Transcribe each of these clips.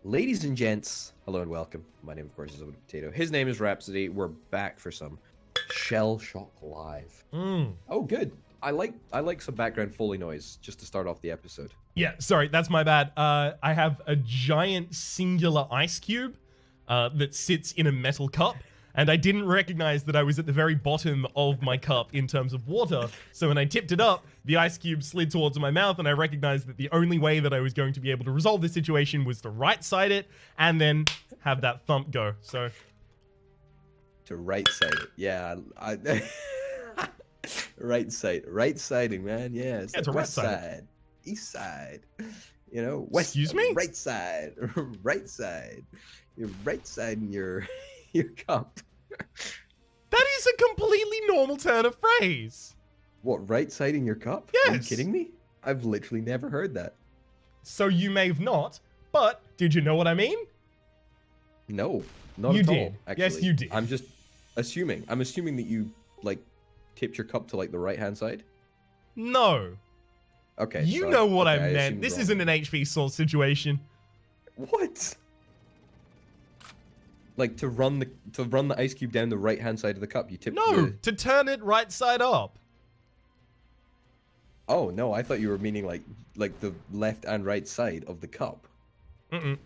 Ladies and gents, hello and welcome. My name, of course, is Owen Potato. His name is Rhapsody. We're back for some ShellShock Live. Oh, good. I like some background Foley noise just to start off the episode. Yeah, sorry, that's my bad. I have a giant singular ice cube that sits in a metal cup, and I didn't recognize that I was at the very bottom of my cup in terms of water. So when I tipped it up, the ice cube slid towards my mouth, and I recognized that the only way that I was going to be able to resolve this situation was to right side it and then have that thump go. So To right side it. Yeah, right siding, man. Yeah, it's Yeah, like to right west side side, east side. You know, west. Excuse me? Right side, right side. You're right siding your cup. that is a completely normal turn of phrase. What, right siding your cup? Are you Yes. kidding me? I've literally never heard that. So you may have not, but did you know what I mean? No, not You at did. all. Actually. Yes, you did. I'm just assuming. I'm assuming that you like tipped your cup to like the right hand side. No. Okay. You sorry. know what Okay, I meant. assumed This wrong. isn't an HP source situation. What? Like to run the ice cube down the right hand side of the cup, you tip. No, The... to turn it right side up. Oh no, I thought you were meaning like the left and right side of the cup. Mm-mm.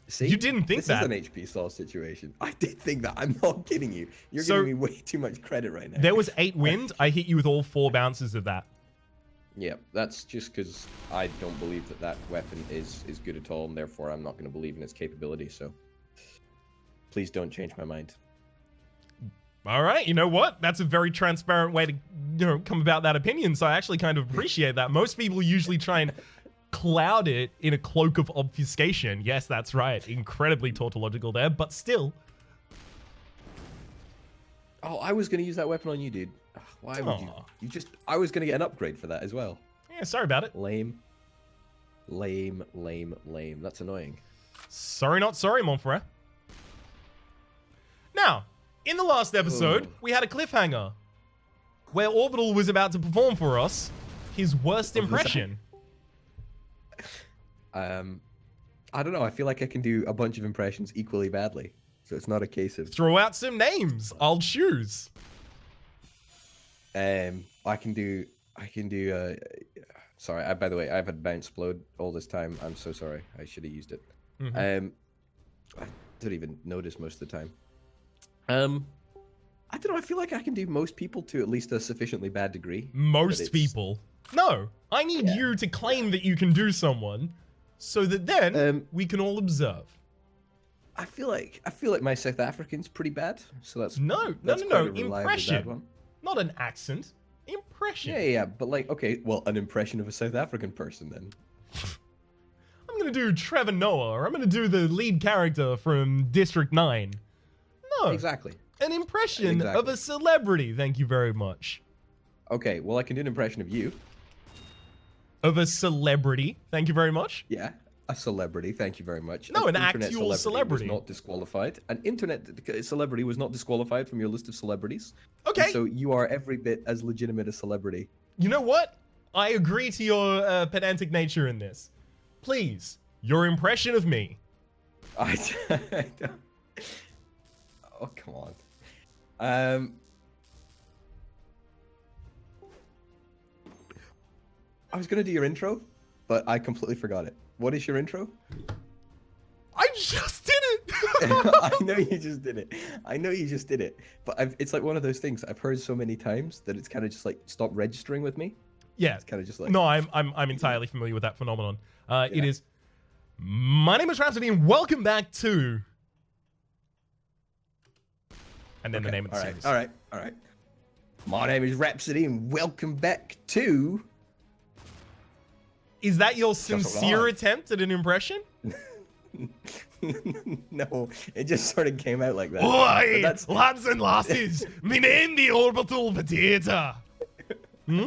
See, You didn't think this that. is an HP Saw situation. I did think that. I'm not kidding you. You're So- giving me way too much credit right now. There was 8 wind. I hit you with all 4 bounces of that. Yeah, that's just because I don't believe that weapon is good at all, and therefore I'm not going to believe in its capability. So please don't change my mind. All right, you know what? That's a very transparent way to come about that opinion. So I actually kind of appreciate that. Most people usually try and cloud it in a cloak of obfuscation. Yes, that's right. Incredibly tautological there, but still. Oh, I was going to use that weapon on you, dude. Ugh, why would you? Aw. I was going to get an upgrade for that as well. Yeah, sorry about it. Lame. That's annoying. Sorry, not sorry, mon frere. Now, in the last episode, Ugh. we had a cliffhanger where Orbital was about to perform for us his worst impression. I don't know. I feel like I can do a bunch of impressions equally badly. So it's not a case of Throw out some names. I'll choose. I can do sorry, by the way, I've had bounce explode all this time. I'm so sorry. I should have used it. Mhm. I don't even notice most of the time. I don't know, I feel like I can do most people to at least a sufficiently bad degree. Most it's- people. No, I need Yeah. you to claim that you can do someone so that then we can all observe. I feel like my South African's pretty bad. So that's No, quite a reliably bad impression. one. Not an accent. Impression. Yeah, but like, okay, well, an impression of a South African person then. I'm gonna do Trevor Noah, or I'm gonna do the lead character from District 9. No, Exactly. an impression of Exactly. a celebrity, thank you very much. Okay, well, I can do an impression of you. Of a celebrity, thank you very much. Yeah, a celebrity. Thank you very much. No, an internet actual celebrity. was not disqualified. An internet celebrity was not disqualified from your list of celebrities. Okay, And so you are every bit as legitimate a celebrity. you know what? I agree to your pedantic nature in this. Please, your impression of me. I don't... Oh, come on. I was gonna do your intro, but I completely forgot it. What is your intro? I just did it! I know you just did it. But it's like one of those things I've heard so many times that it's kind of just like stopped registering with me. Yeah. It's kind of just like No, I'm entirely familiar with that phenomenon. It is. My name is Rhapsody, and welcome back to. And then the name of the series. All right. My name is Rhapsody, and welcome back to. Is that your ShellShock sincere Live. attempt at an impression? No, it just sort of came out like that. Oi, But that's lads and lasses, me name the Orbital Potato. Hmm?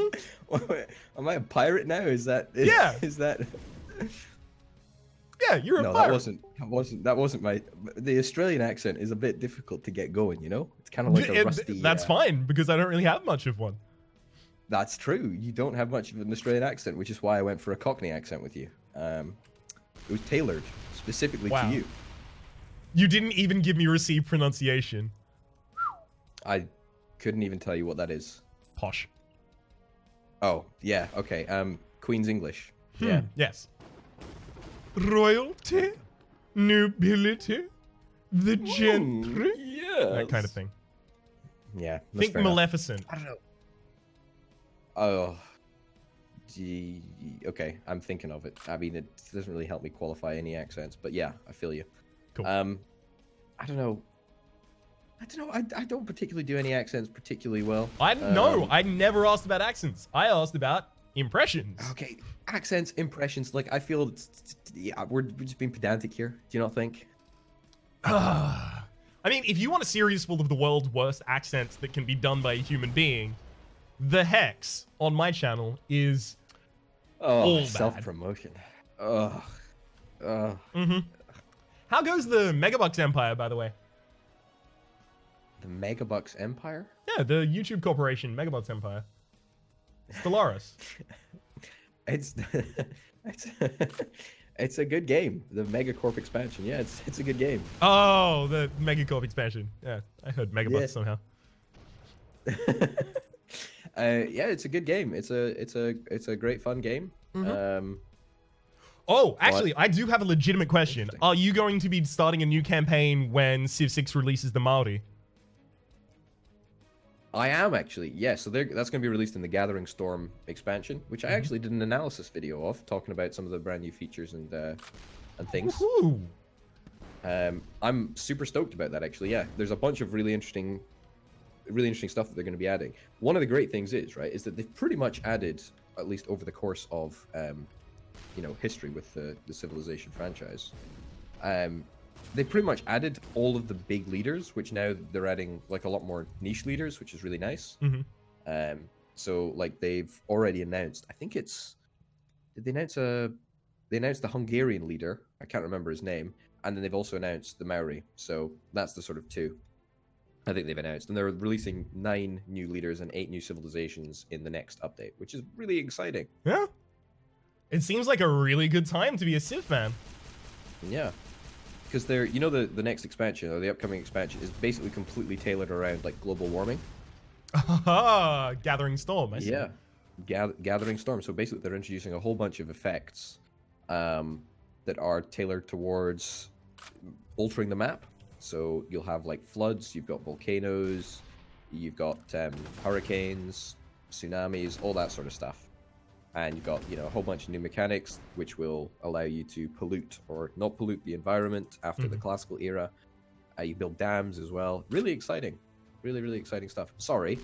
Am I a pirate now? Yeah. Is that? Yeah, you're a No, pirate. that wasn't my. The Australian accent is a bit difficult to get going. You know, it's kind of like a rusty. That's fine, because I don't really have much of one. That's true. You don't have much of an Australian accent, which is why I went for a Cockney accent with you. It was tailored specifically Wow. to you. You didn't even give me received pronunciation. I couldn't even tell you what that is. Posh. Oh, yeah, okay. Queen's English. Yeah. Yes. Royalty, nobility, the gentry, Yeah. that kind of thing. Yeah. that's Think fair enough. Maleficent. I don't know. Oh. Okay, I'm thinking of it. I mean, it doesn't really help me qualify any accents, but yeah, I feel you. Cool. I don't know. I don't particularly do any accents particularly well. No, I never asked about accents. I asked about impressions. Okay, accents, impressions. Like, I feel yeah, we're just being pedantic here. Do you not think? I mean, if you want a series full of the world's worst accents that can be done by a human being, The Hex on my channel is all bad. Self-promotion. Ugh. How goes the Megabucks Empire, by the way? The Megabucks Empire? Yeah, the YouTube corporation, Megabucks Empire. Stellaris. It's it's a good game. The Megacorp expansion. Yeah, it's a good game. Oh, the Megacorp expansion. Yeah, I heard Megabucks Yeah. somehow. Yeah, it's a good game. It's a great fun game. Oh, actually, I do have a legitimate question. Interesting. Are you going to be starting a new campaign when Civ 6 releases the Maori? I am actually, yeah. So that's going to be released in the Gathering Storm expansion, which I actually did an analysis video of, talking about some of the brand new features and things. Woohoo! I'm super stoked about that, actually. Yeah, there's a bunch of really interesting stuff that they're going to be adding. One of the great things is that they've pretty much added, at least over the course of history with the Civilization franchise. They've pretty much added all of the big leaders, which now they're adding like a lot more niche leaders, which is really nice. So like they've already announced, I think it's, did they announce they announced the Hungarian leader, I can't remember his name, and then they've also announced the Maori. So that's the sort of two I think they've announced, and they're releasing 9 new leaders and 8 new civilizations in the next update, which is really exciting. Yeah. It seems like a really good time to be a Civ fan. Yeah. Because they're, the next expansion, or the upcoming expansion, is basically completely tailored around like global warming. Gathering Storm, I see. Yeah, Gathering Storm. So basically, they're introducing a whole bunch of effects that are tailored towards altering the map. So you'll have like floods, you've got volcanoes, you've got hurricanes, tsunamis, all that sort of stuff. And you've got, a whole bunch of new mechanics which will allow you to pollute or not pollute the environment after the classical era. You build dams as well. Really exciting. Really, really exciting stuff. Sorry.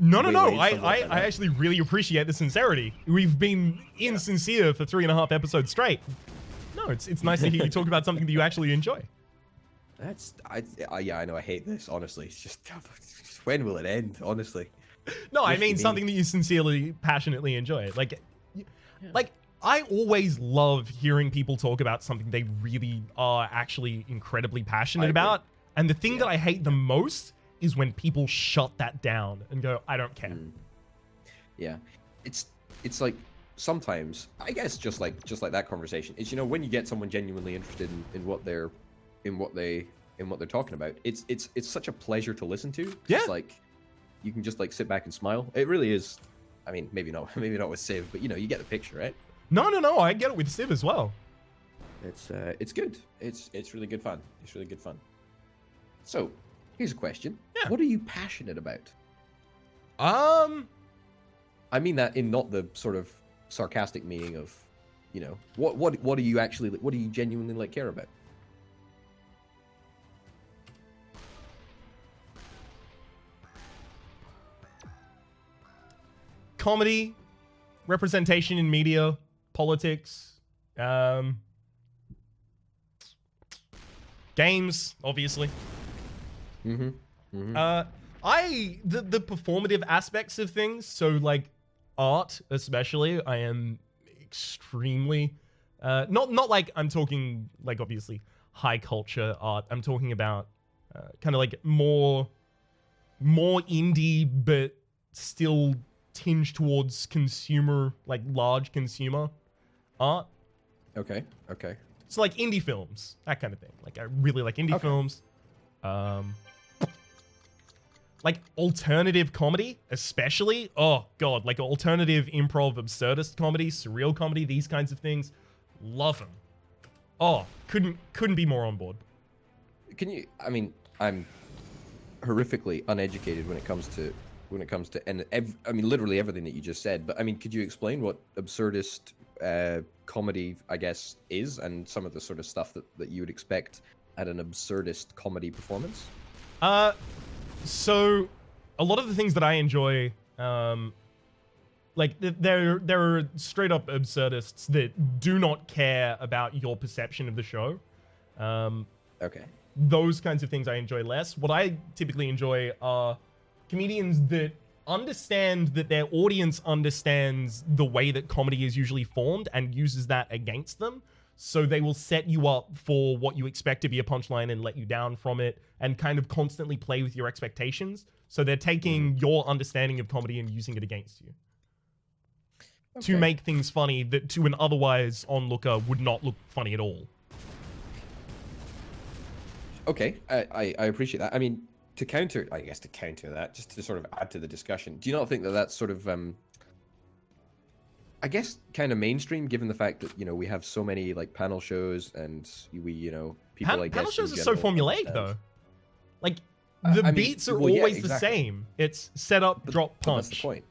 No. I actually really appreciate the sincerity. We've been insincere for 3.5 episodes straight. No, it's nice to hear you talk about something that you actually enjoy. Yeah, I know I hate this, honestly. It's just, when will it end, honestly? No, I mean something that you sincerely, passionately enjoy. Like I always love hearing people talk about something they really are actually incredibly passionate about. And the thing that I hate the most is when people shut that down and go, I don't care. Yeah. It's like sometimes, I guess just like that conversation, is when you get someone genuinely interested in what they're talking about, it's such a pleasure to listen to. Yeah. It's like you can just like sit back and smile. It really is. I mean, maybe not with Civ, but you get the picture, right? No, I get it with Civ as well. It's good. It's really good fun. It's really good fun. So, here's a question. Yeah. What are you passionate about? I mean that in not the sort of sarcastic meaning of, what do you genuinely like care about? Comedy, representation in media, politics, games, obviously. The performative aspects of things, so like art especially, I am extremely not like I'm talking like obviously high culture art. I'm talking about kind of like more indie but still tinged towards consumer, like large consumer art. Okay. Okay. So like indie films, that kind of thing. Like I really like indie films. Like alternative comedy, especially. Oh god, like alternative improv, absurdist comedy, surreal comedy, these kinds of things. Love them. Oh, couldn't be more on board. Can you? I mean, I'm horrifically uneducated when it comes to and I mean literally everything that you just said. But I mean, could you explain what absurdist comedy, I guess, is, and some of the sort of stuff that you would expect at an absurdist comedy performance? So a lot of the things that I enjoy, like there are straight up absurdists that do not care about your perception of the show. Okay. Those kinds of things I enjoy less. What I typically enjoy are comedians that understand that their audience understands the way that comedy is usually formed and uses that against them. So they will set you up for what you expect to be a punchline and let you down from it, and kind of constantly play with your expectations. So they're taking your understanding of comedy and using it against you. To make things funny that to an otherwise onlooker would not look funny at all. Okay, I appreciate that. I mean, to counter that, just to sort of add to the discussion, do you not think that that's sort of, I guess, kind of mainstream, given the fact that, you know, we have so many, like, panel shows, and we, you know, people, I guess, panel shows are so formulaic, though. Like, the beats are well, yeah, always exactly. the same. It's set up, drop, punch. That's the point.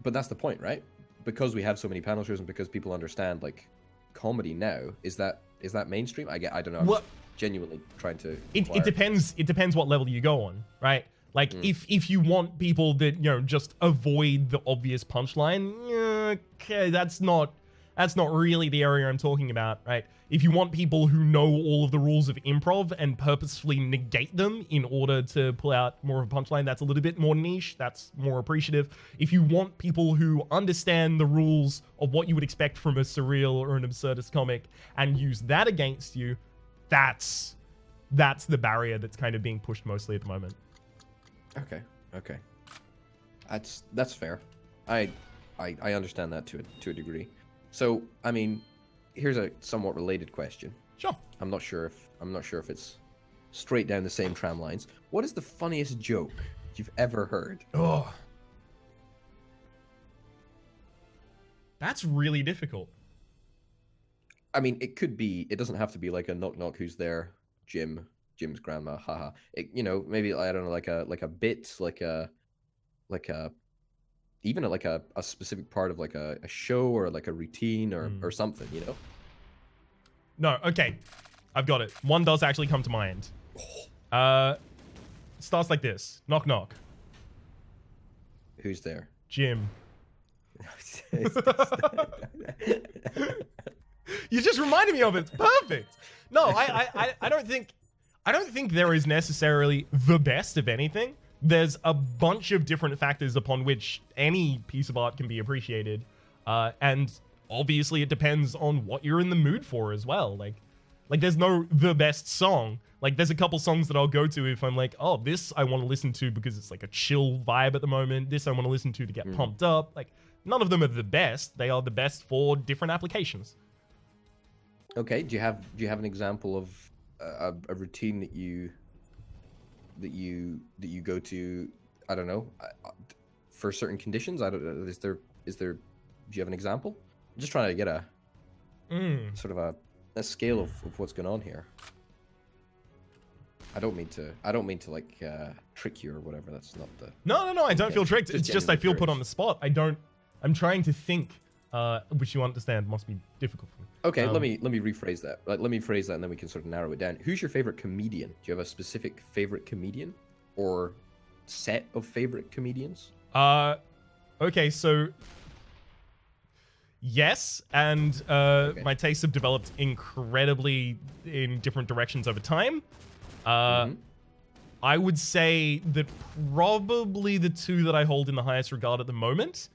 But that's the point, right? Because we have so many panel shows and because people understand, like, comedy now, is that mainstream? I don't know. I'm just genuinely trying to it depends what level you go on, right? Like if you want people that, you know, just avoid the obvious punchline, okay, that's not really the area I'm talking about, right? If you want people who know all of the rules of improv and purposefully negate them in order to pull out more of a punchline, that's a little bit more niche, that's more appreciative. If you want people who understand the rules of what you would expect from a surreal or an absurdist comic and use that against you, that's the barrier that's kind of being pushed mostly at the moment. Okay. That's fair. I understand that to a degree. So, I mean, here's a somewhat related question. Sure. I'm not sure if it's straight down the same tram lines. What is the funniest joke you've ever heard? Oh. That's really difficult. I mean, it doesn't have to be like a knock knock who's there, Jim's grandma, haha. You know, maybe, I don't know, like a bit, even like a specific part of like a show or like a routine or something, you know? No, okay. I've got it. One does actually come to mind. Starts like this. Knock knock. Who's there? Jim. You just reminded me of it. It's perfect. No, I don't think there is necessarily the best of anything. There's a bunch of different factors upon which any piece of art can be appreciated. And obviously it depends on what you're in the mood for as well. Like there's no the best song. Like there's a couple songs that I'll go to if I'm like, oh, this I want to listen to because it's like a chill vibe at the moment. This I want to listen to get pumped up. Like none of them are the best. They are the best for different applications. Okay, do you have an example of a routine that you go to? I don't know, for certain conditions. I don't know. Is there? Do you have an example? I'm just trying to get a sort of a scale of what's going on here. I don't mean to like trick you or whatever. That's not the. No. I don't feel tricked. It's just I feel put on the spot. I'm trying to think, which you understand must be difficult for me. Okay, let me rephrase that. Let me phrase that, and then we can sort of narrow it down. Who's your favorite comedian? Do you have a specific favorite comedian or set of favorite comedians? Okay, so yes, and my tastes have developed incredibly in different directions over time. I would say that probably the two that I hold in the highest regard at the moment,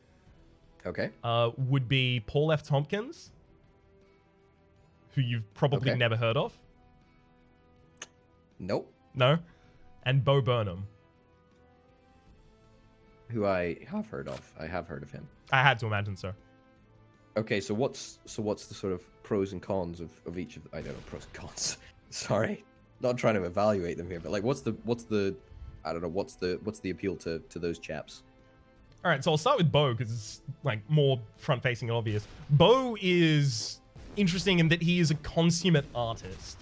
would be Paul F. Tompkins, who you've probably never heard of. Nope. No? And Bo Burnham, who I have heard of. I have heard of him. I had to imagine so. Okay, so what's the sort of pros and cons of each of I don't know, pros and cons. Sorry, not trying to evaluate them here, but like what's the I don't know, what's the appeal to those chaps? All right, so I'll start with Bo because it's like more front-facing and obvious. Bo is interesting in that he is a consummate artist.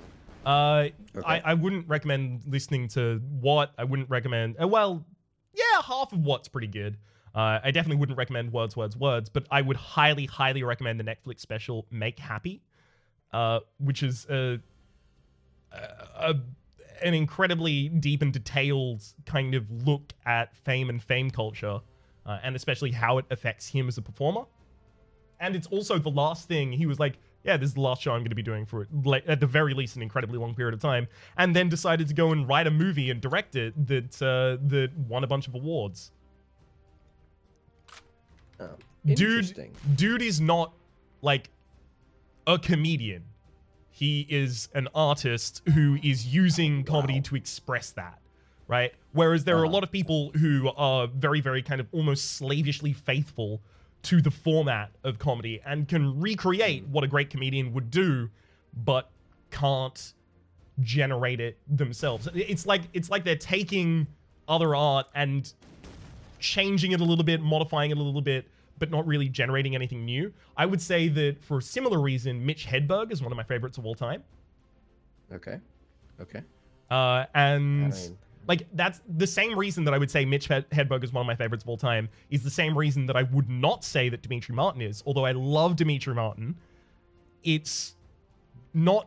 Okay. I wouldn't recommend listening to What. I wouldn't recommend. Well, yeah, half of What's pretty good. I definitely wouldn't recommend Words, but I would highly, highly recommend the Netflix special Make Happy, which is an incredibly deep and detailed kind of look at fame and fame culture, and especially how it affects him as a performer. And it's also the last thing he was like, yeah, this is the last show I'm going to be doing for, like, at the very least, an incredibly long period of time, and then decided to go and write a movie and direct it that won a bunch of awards. Oh, interesting. Dude is not like a comedian. He is an artist who is using comedy to express that, right? Whereas there are a lot of people who are very, very kind of almost slavishly faithful to the format of comedy and can recreate what a great comedian would do, but can't generate it themselves. It's like they're taking other art and changing it a little bit, modifying it a little bit, but not really generating anything new. I would say that for a similar reason, Mitch Hedberg is one of my favorites of all time. Okay. Like, that's the same reason that I would say Mitch Hedberg is one of my favorites of all time, is the same reason that I would not say that Dimitri Martin is. Although I love Dimitri Martin, it's not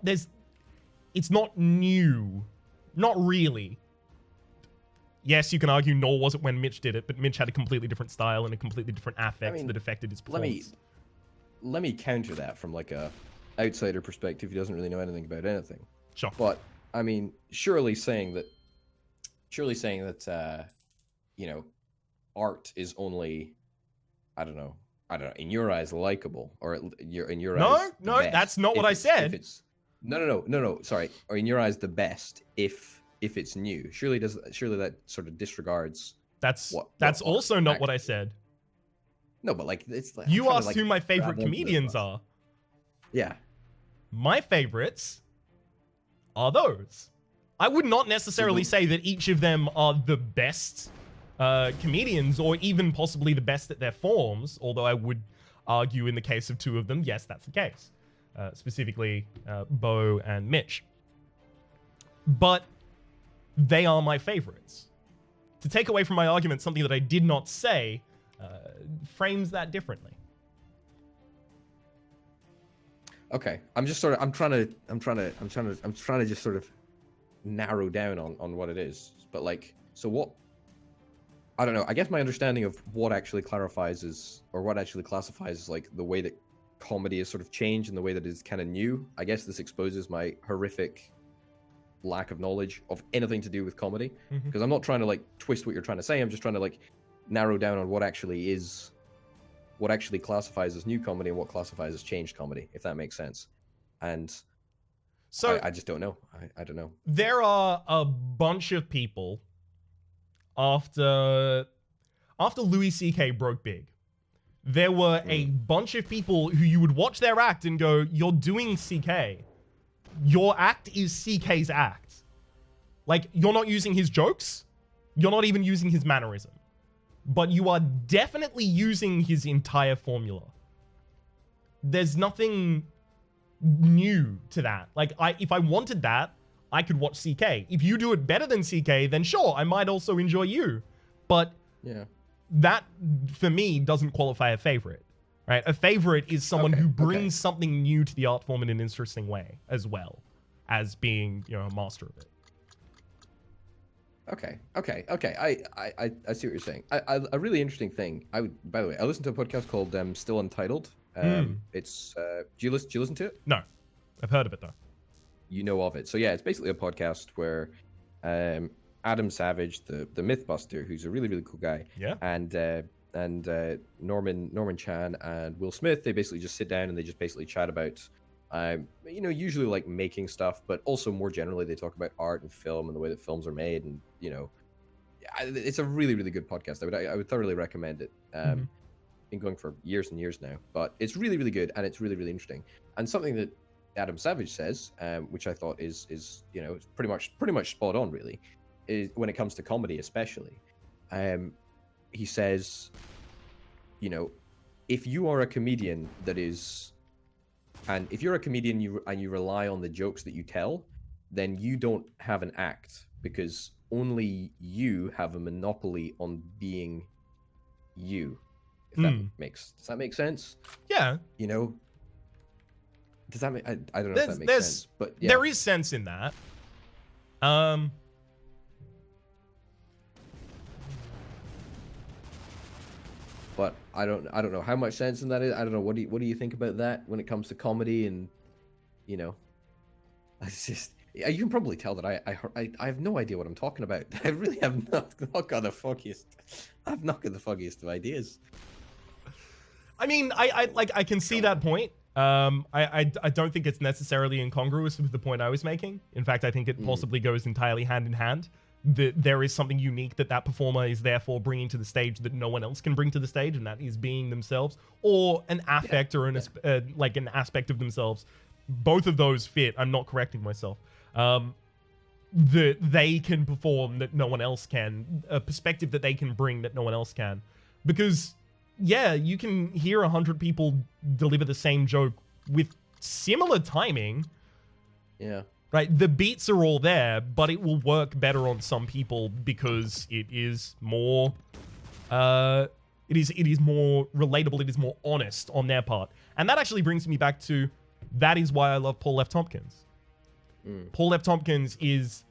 new. Not really. Yes, you can argue nor was it when Mitch did it, but Mitch had a completely different style and a completely different affect that affected his performance. Let me counter that from like a outsider perspective who doesn't really know anything about anything. Sure. But I mean, surely saying that you know, art is only, I don't know, in your eyes likable, or in your eyes no, that's not what I said. No, sorry, or in your eyes the best if it's new. Surely that sort of disregards. That's also not what I said. No, but like it's like you asked who my favorite comedians are. Yeah. My favorites are those. I would not necessarily say that each of them are the best comedians, or even possibly the best at their forms, although I would argue in the case of two of them, yes, that's the case. Specifically, Bo and Mitch. But they are my favorites. To take away from my argument something that I did not say frames that differently. Okay, I'm trying to just sort of narrow down on what it is. But like, so what? I don't know. I guess my understanding of what actually clarifies what actually classifies as like the way that comedy is sort of changed and the way that it's kind of new. I guess this exposes my horrific lack of knowledge of anything to do with comedy, because I'm not trying to like twist what you're trying to say. I'm just trying to like narrow down on what actually classifies as new comedy and what classifies as changed comedy, if that makes sense. And so I just don't know. I don't know. There are a bunch of people after Louis C.K. broke big. There were a bunch of people who you would watch their act and go, "You're doing CK. Your act is CK's act. Like, you're not using his jokes. You're not even using his mannerism. But you are definitely using his entire formula." There's nothing new to that. Like, if I wanted that, I could watch CK. If you do it better than CK, then sure, I might also enjoy you. But yeah, that, for me, doesn't qualify a favorite, right? A favorite is someone who brings something new to the art form in an interesting way, as well as being, you know, a master of it. Okay. I see what you're saying. A really interesting thing. By the way, I listened to a podcast called Still Untitled. It's do you listen to it? No, I've heard of it though. You know of it. So yeah, it's basically a podcast where Adam Savage, the Mythbuster, who's a really, really cool guy, and Norman Chan and Will Smith, they basically just sit down and they just basically chat about you know, usually like making stuff, but also more generally they talk about art and film and the way that films are made, and you know, it's a really, really good podcast. I would thoroughly recommend it. been going for years and years now, but it's really, really good, and it's really, really interesting. And something that Adam Savage says, which I thought is pretty much spot on, really, is when it comes to comedy, especially. He says, if you are a comedian if you're a comedian and you rely on the jokes that you tell, then you don't have an act, because only you have a monopoly on being you. If that does that make sense? Yeah. Does that make? I don't know if that makes sense, but yeah. There is sense in that. But I don't know how much sense in that is. I don't know. What do you think about that when it comes to comedy? And it's just, you can probably tell that I have no idea what I'm talking about. I really have not got the foggiest. I've not got the foggiest of ideas. I mean, I can see that point. I don't think it's necessarily incongruous with the point I was making. In fact, I think it possibly goes entirely hand in hand. That there is something unique that performer is therefore bringing to the stage that no one else can bring to the stage, and that is being themselves, or an affect or an aspect of themselves. Both of those fit. I'm not correcting myself. That they can perform that no one else can, a perspective that they can bring that no one else can. Because, yeah, you can hear 100 people deliver the same joke with similar timing. Yeah. Right, the beats are all there, but it will work better on some people because it is more, it is more relatable. It is more honest on their part, and that actually brings me back to that is why I love Paul F. Tompkins. Paul F. Tompkins is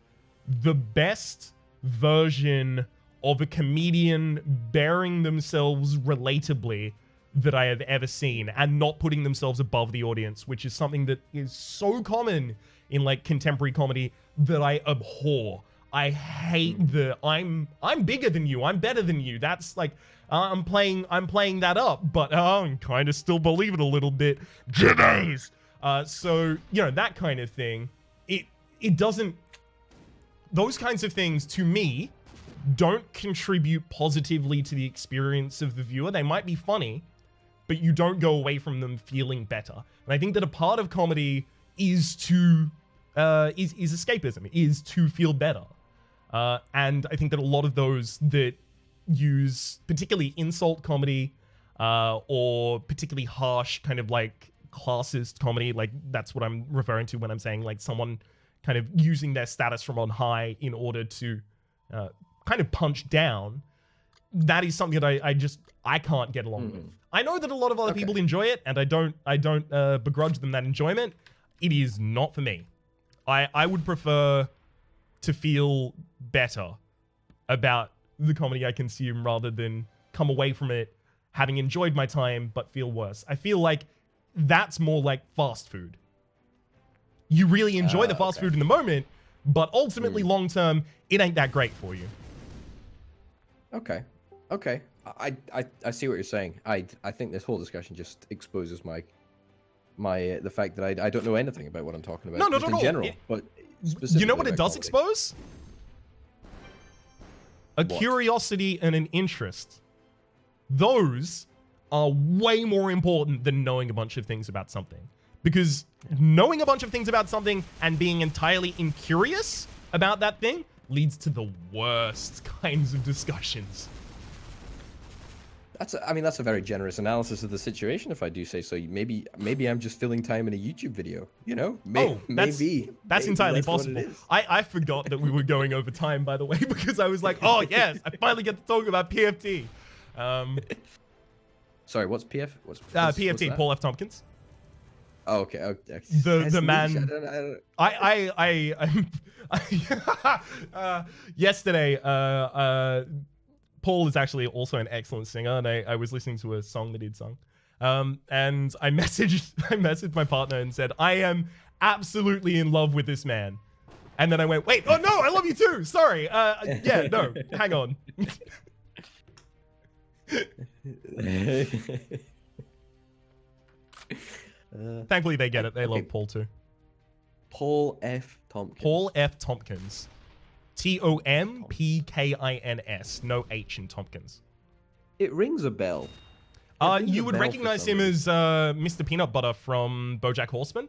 the best version of a comedian bearing themselves relatably that I have ever seen, and not putting themselves above the audience, which is something that is so common in contemporary comedy that I abhor. I hate I'm bigger than you, I'm better than you. That's I'm playing that up, but I kind of still believe it a little bit. Jimmies! So that kind of thing. It doesn't. Those kinds of things to me don't contribute positively to the experience of the viewer. They might be funny, but you don't go away from them feeling better. And I think that a part of comedy is to is escapism, is to feel better. And I think that a lot of those that use particularly insult comedy or particularly harsh kind of classist comedy, that's what I'm referring to when I'm saying someone kind of using their status from on high in order to kind of punch down, that is something that I can't get along with. I know that a lot of other people enjoy it, and I don't begrudge them that enjoyment. It is not for me. I would prefer to feel better about the comedy I consume rather than come away from it having enjoyed my time but feel worse. I feel like that's more like fast food. You really enjoy the fast food in the moment, but ultimately long term, it ain't that great for you. Okay. I see what you're saying. I think this whole discussion just exposes my the fact that I don't know anything about what I'm talking about. No. In general, but you know what it does comedy. expose? A curiosity and an interest. Those are way more important than knowing a bunch of things about something. Because knowing a bunch of things about something and being entirely incurious about that thing leads to the worst kinds of discussions. That's a very generous analysis of the situation, if I do say so. Maybe I'm just filling time in a YouTube video, That's entirely possible. I forgot that we were going over time, by the way, because I was like, oh yes, I finally get to talk about PFT. Sorry, what's PF? What's PFT? what's Paul F. Tompkins. Oh, okay. The man. Yesterday, Paul is actually also an excellent singer, and I was listening to a song that he'd sung, and I messaged my partner and said, I am absolutely in love with this man. And then I went, wait, oh no, I love you too. Sorry. Yeah, no, hang on. Thankfully, they get it. They love Paul too. Paul F. Tompkins. Paul F. Tompkins. Tompkins. No H in Tompkins. It rings a bell. rings You a would bell for recognize some him reason. as Mr. Peanut Butter from BoJack Horseman.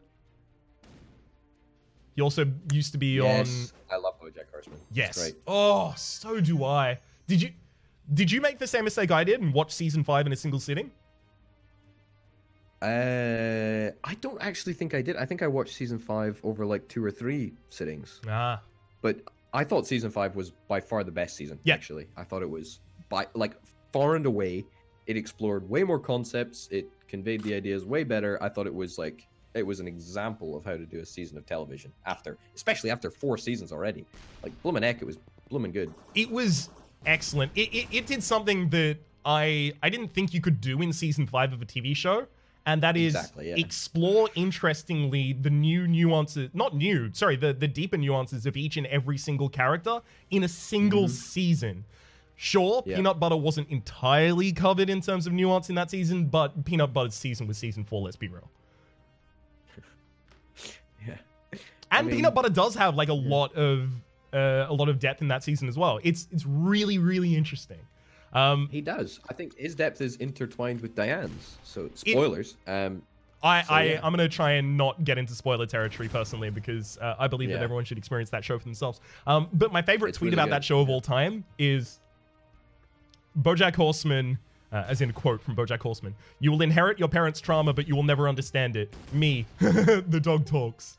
He also used to be on. Yes, I love BoJack Horseman. It's Yes. great. Oh, so do I. Did you make the same mistake I did and watch season 5 in a single sitting? I don't actually think I did. I think I watched season 5 over like 2 or 3 sittings. Ah. But I thought season 5 was by far the best season. Yeah. Actually, I thought it was by like far and away. It explored way more concepts. It conveyed the ideas way better. I thought it was like it was an example of how to do a season of television especially after 4 seasons already. Like bloomin' heck, it was bloomin' good. It was excellent. It did something that I didn't think you could do in season 5 of a TV show. And that is Exactly, yeah. explore interestingly the new nuances, not new, sorry, the deeper nuances of each and every single character in a single season. Sure, Yeah. Peanut Butter wasn't entirely covered in terms of nuance in that season, but Peanut Butter's season was season 4, let's be real. Yeah. And mean- Peanut Butter does have like a lot of depth in that season as well. It's really, really interesting. He does. I think his depth is intertwined with Diane's. So spoilers. I'm yeah. gonna try and not get into spoiler territory personally because I believe that Yeah. everyone should experience that show for themselves. But my favorite It's tweet really about good. that show of all time is BoJack Horseman, as in a quote from BoJack Horseman: "You will inherit your parents' trauma, but you will never understand it." Me, the dog talks.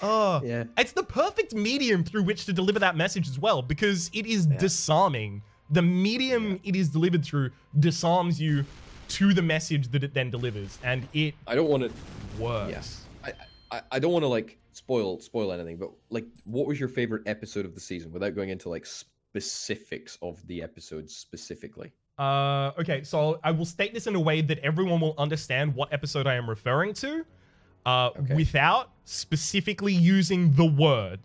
Oh, Yeah. it's the perfect medium through which to deliver that message as well, because it is disarming. The medium it is delivered through disarms you to the message that it then delivers, and it I don't want to. works. Yes. I don't want to like spoil anything, but like, what was your favorite episode of the season without going into like specifics of the episodes specifically? Okay, so I will state this in a way that everyone will understand what episode I am referring to, without specifically using the word.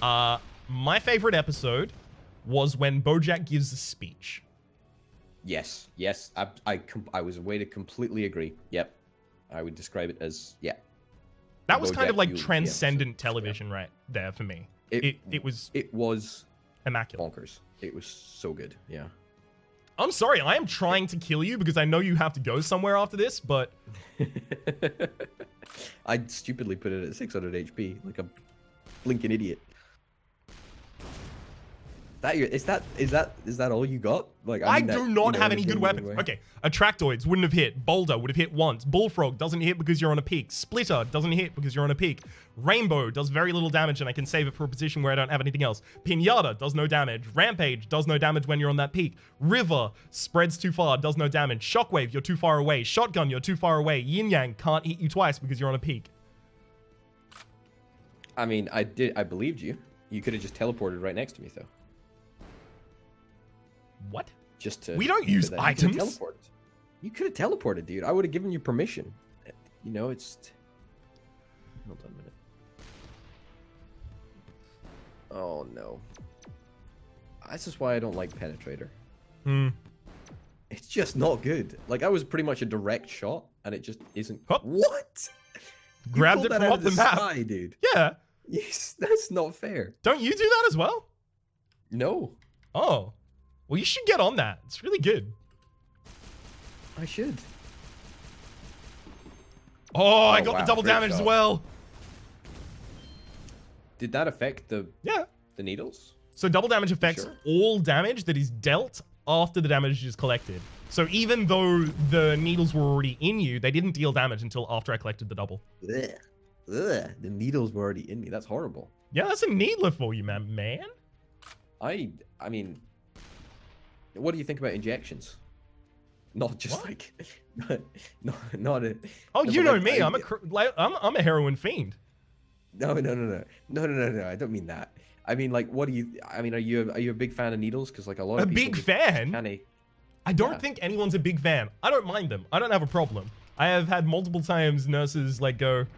My favorite episode was when BoJack gives a speech. Yes. I was a way to completely agree. Yep. I would describe it as That was kind of BoJack like eulogy transcendent episode. television right there for me. It It was immaculate. immaculate. Bonkers. It was so good. Yeah. I'm sorry, I am trying to kill you because I know you have to go somewhere after this, but I stupidly put it at 600 HP, like a blinking idiot. Is that all you got? Like I mean that, do not you know, have in a any good genuine weapons. way. Okay, Attractoids wouldn't have hit. Boulder would have hit once. Bullfrog doesn't hit because you're on a peak. Splitter doesn't hit because you're on a peak. Rainbow does very little damage and I can save it for a position where I don't have anything else. Pinata does no damage. Rampage does no damage when you're on that peak. River spreads too far, does no damage. Shockwave, you're too far away. Shotgun, you're too far away. Yin Yang can't hit you twice because you're on a peak. I mean, I believed you. You could have just teleported right next to me, though. What? Just to. We don't use do that. You could've items. teleported. You could have teleported, dude. I would have given you permission. You know, it's. Hold on a minute. Oh no. This is why I don't like Penetrator. It's just not good. Like, I was pretty much a direct shot, and it just isn't. Huh? What? You Grabbed pulled it that from out off of the map. sky, dude. Yeah. Yes, that's not fair. Don't you do that as well? No, Oh. Well, you should get on that. It's really good. I should. Oh, I got wow, the double great damage as shot. well. Did that affect the Yeah. needles? So double damage affects Sure. all damage that is dealt after the damage is collected. So even though the needles were already in you, they didn't deal damage until after I collected the double. Ugh. Ugh. The needles were already in me. That's horrible. Yeah, that's a needler for you, man. I mean, what do you think about injections? Not just What? like, not a. Oh, no, you but, know like, me. I'm a heroin fiend. No. I don't mean that. I mean, like, what do you? I mean, are you a big fan of needles? Because like a lot A of people big just fan? kinda- I don't Yeah. think anyone's a big fan. I don't mind them. I don't have a problem. I have had multiple times nurses like go, "Do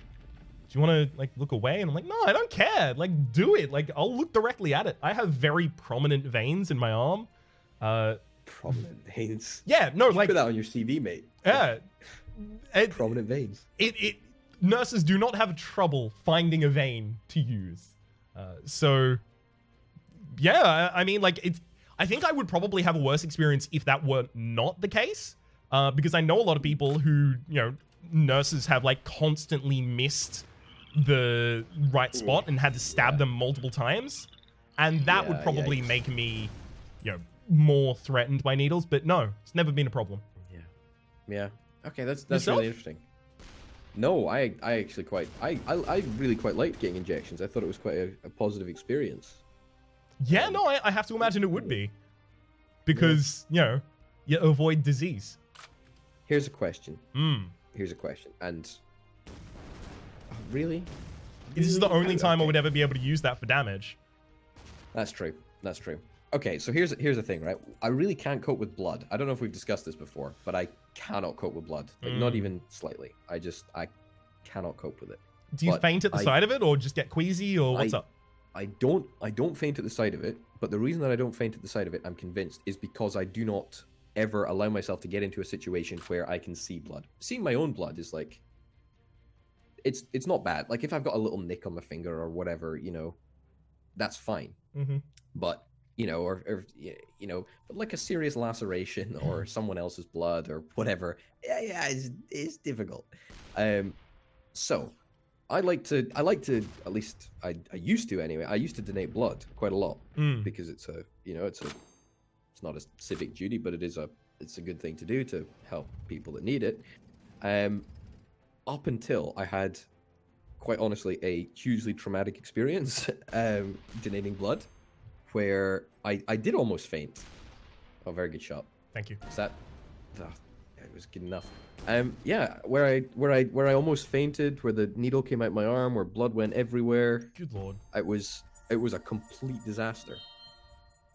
you want to like look away?" And I'm like, "No, I don't care. Like, do it. Like, I'll look directly at it." I have very prominent veins in my arm. Prominent veins. Yeah, no, like, Put that on your CV, mate. yeah. Prominent veins. Nurses do not have trouble finding a vein to use. So Yeah, I mean, like, I think I would probably have a worse experience if that were not the case, because I know a lot of people who, you know, nurses have, like, constantly missed the right spot and had to stab them multiple times, and that would probably make me, you know, more threatened by needles, but no, it's never been a problem. Yeah. Okay, that's really interesting. No, I actually I really quite liked getting injections. I thought it was quite a positive experience. Yeah, no, I have to imagine it would be. Because, you know, you avoid disease. Here's a question. Here's a question. And... Oh, really? This is the only time I would ever be able to use that for damage. That's true. That's true. Okay, so here's the thing, right? I really can't cope with blood. I don't know if we've discussed this before, but I cannot cope with blood. Like, not even slightly. I cannot cope with it. Do you faint at the sight of it, or just get queasy, or what's up? I don't faint at the sight of it, but the reason that I don't faint at the sight of it, I'm convinced, is because I do not ever allow myself to get into a situation where I can see blood. Seeing my own blood is like, it's not bad. Like, if I've got a little nick on my finger or whatever, you know, that's fine. But, you know, or you know, but like a serious laceration or someone else's blood or whatever, it's difficult. So I like to at least I used to anyway. I used to donate blood quite a lot because it's a, you know, it's not a civic duty, but it's a good thing to do to help people that need it. Up until I had, quite honestly, a hugely traumatic experience donating blood, where I did almost faint. Oh, very good shot. Thank you. Is that? Oh, it was good enough. Yeah, where I almost fainted, where the needle came out my arm, where blood went everywhere. Good lord. It was a complete disaster.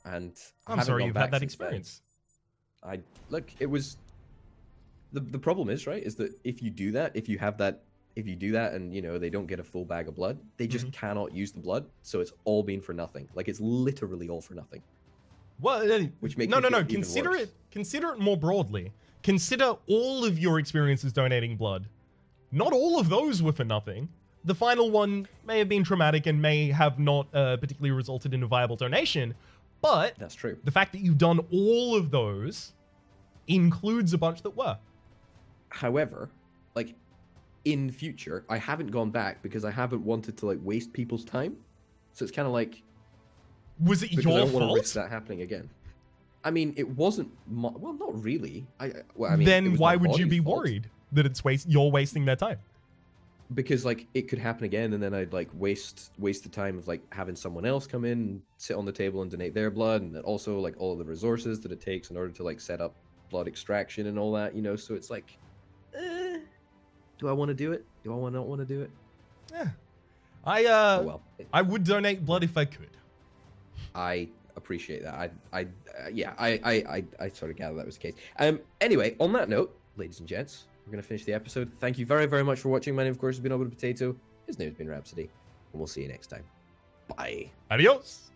And I'm sorry you've had that experience. Look, it was. The problem is, right, is that if you do that, if you do that and, you know, they don't get a full bag of blood, they just cannot use the blood, so it's all been for nothing. Like, it's literally all for nothing. Well, which makes no. Consider it more broadly. Consider all of your experiences donating blood. Not all of those were for nothing. The final one may have been traumatic and may have not particularly resulted in a viable donation, but that's true. The fact that you've done all of those includes a bunch that were. However, like, in future, I haven't gone back because I haven't wanted to, like, waste people's time. So it's kind of like... Was it your fault? I don't want to risk that happening again. I mean, it wasn't... well, not really. I mean, then why would you be worried that you're wasting their time? Because, like, it could happen again, and then I'd, like, waste the time of, like, having someone else come in and sit on the table and donate their blood, and then also, like, all of the resources that it takes in order to, like, set up blood extraction and all that, you know? So it's like... do I want to do it? Do I not want to do it? Yeah. I would donate blood if I could. I appreciate that. I sort of gathered that was the case. Anyway, on that note, ladies and gents, we're going to finish the episode. Thank you very, very much for watching. My name, of course, has been Over the Potato. His name has been Rhapsody. And we'll see you next time. Bye. Adios.